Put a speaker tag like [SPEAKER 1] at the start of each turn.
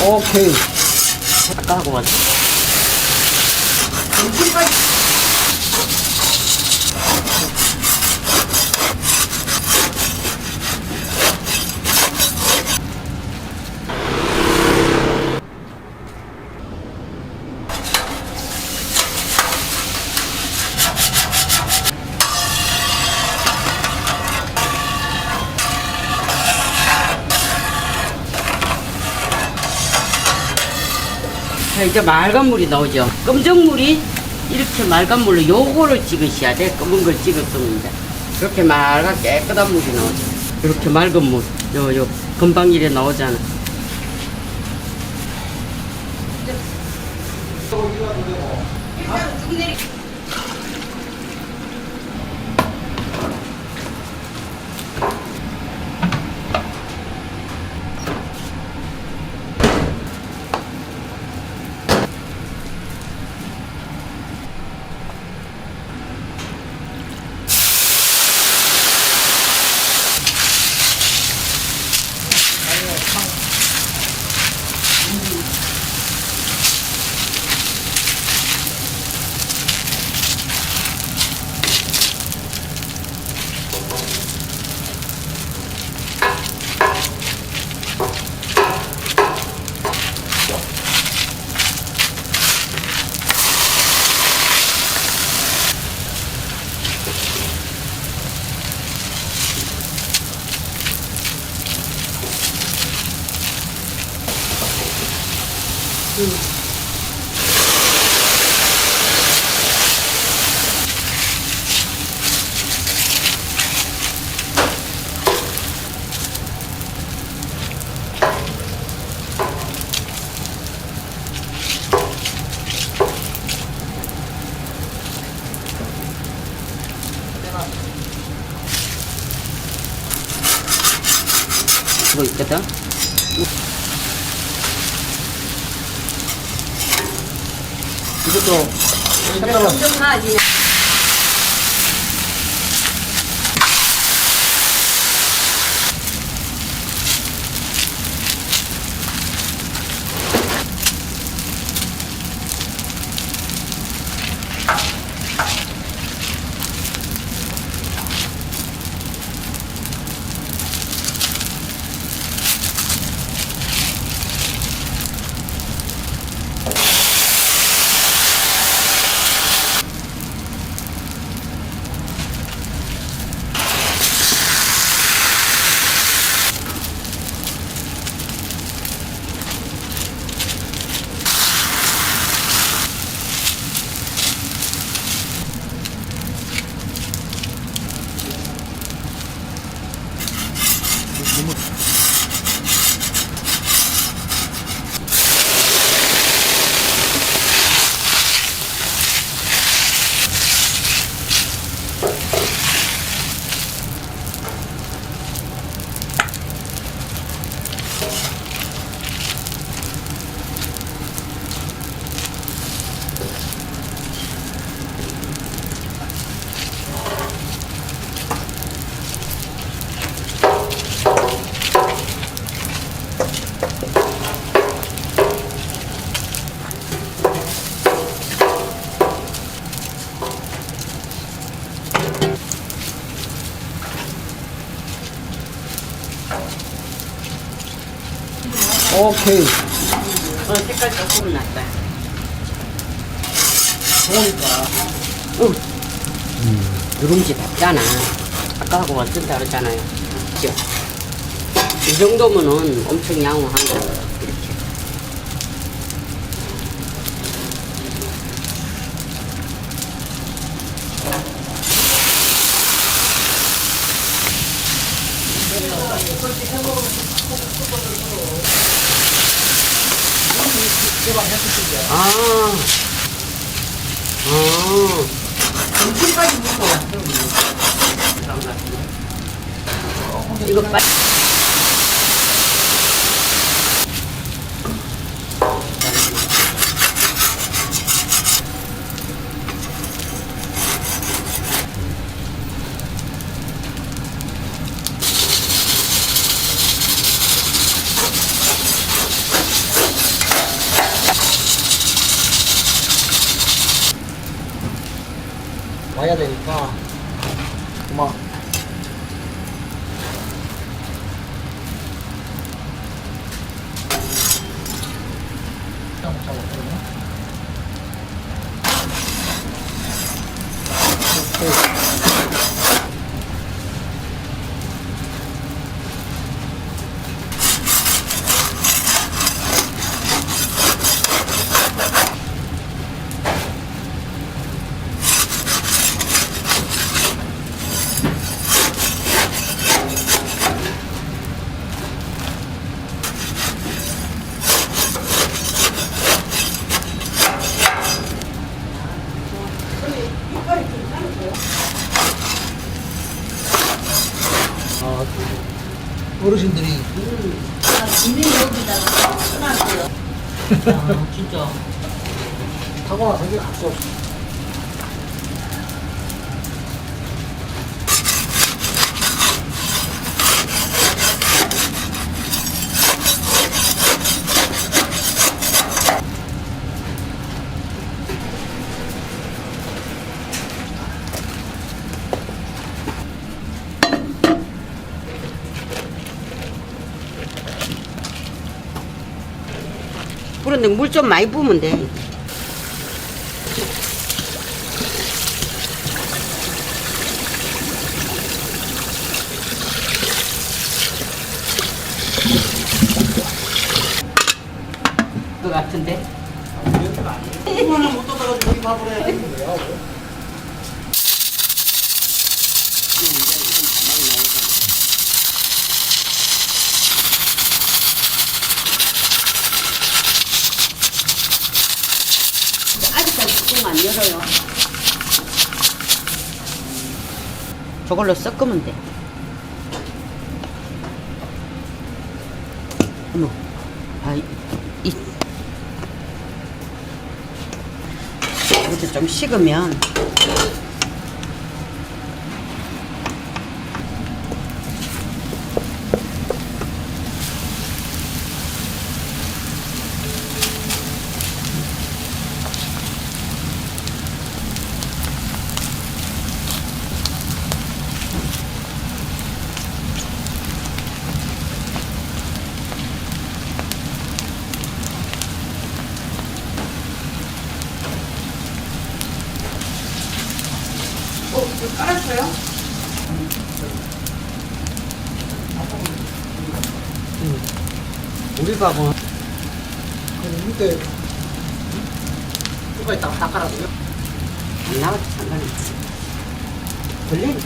[SPEAKER 1] 오케이.
[SPEAKER 2] 아까 하고 왔어. 자, 이제 맑은 물이 나오죠. 검정물이 이렇게 맑은 물로 요거를 찍으셔야 돼. 검은 걸 찍었으면 이제 이렇게 맑은 깨끗한 물이 나오죠. 이렇게 맑은 물, 요 금방 이래 나오잖아. 그거 있거든.
[SPEAKER 1] 이것도
[SPEAKER 2] 잠깐만. 좀 나아지네.
[SPEAKER 1] 오케이.
[SPEAKER 2] 색깔 조금 낫다.
[SPEAKER 1] 좋으니까.
[SPEAKER 2] 누룽지 답잖아. 아까 하고 왔던다 그랬잖아요. 그죠? 이 정도면은 엄청 양호한 거. 이렇게. 아.
[SPEAKER 1] 점심까지 먹고
[SPEAKER 2] 이거 빨리.
[SPEAKER 1] 자, 그만. 아, 어르신들이
[SPEAKER 2] 있는 여기다가 써놨어요. 아, 진짜.
[SPEAKER 1] 타고나서 이게 할 수 없어.
[SPEAKER 2] 그런데 물 좀 많이 부으면 돼. 그 같은데?
[SPEAKER 1] 이거는 못 떠다가지고 이 밥을 해야 되는데.
[SPEAKER 2] 아직까지 뚜껑 안 열어요. 저걸로 섞으면 돼. 어머, 이렇게 좀 식으면 이거 깔았어요? 우리 밥은
[SPEAKER 1] 그 밑에 누가 있다가 다 깔아줘요?
[SPEAKER 2] 안 나와도 상관없지. 원래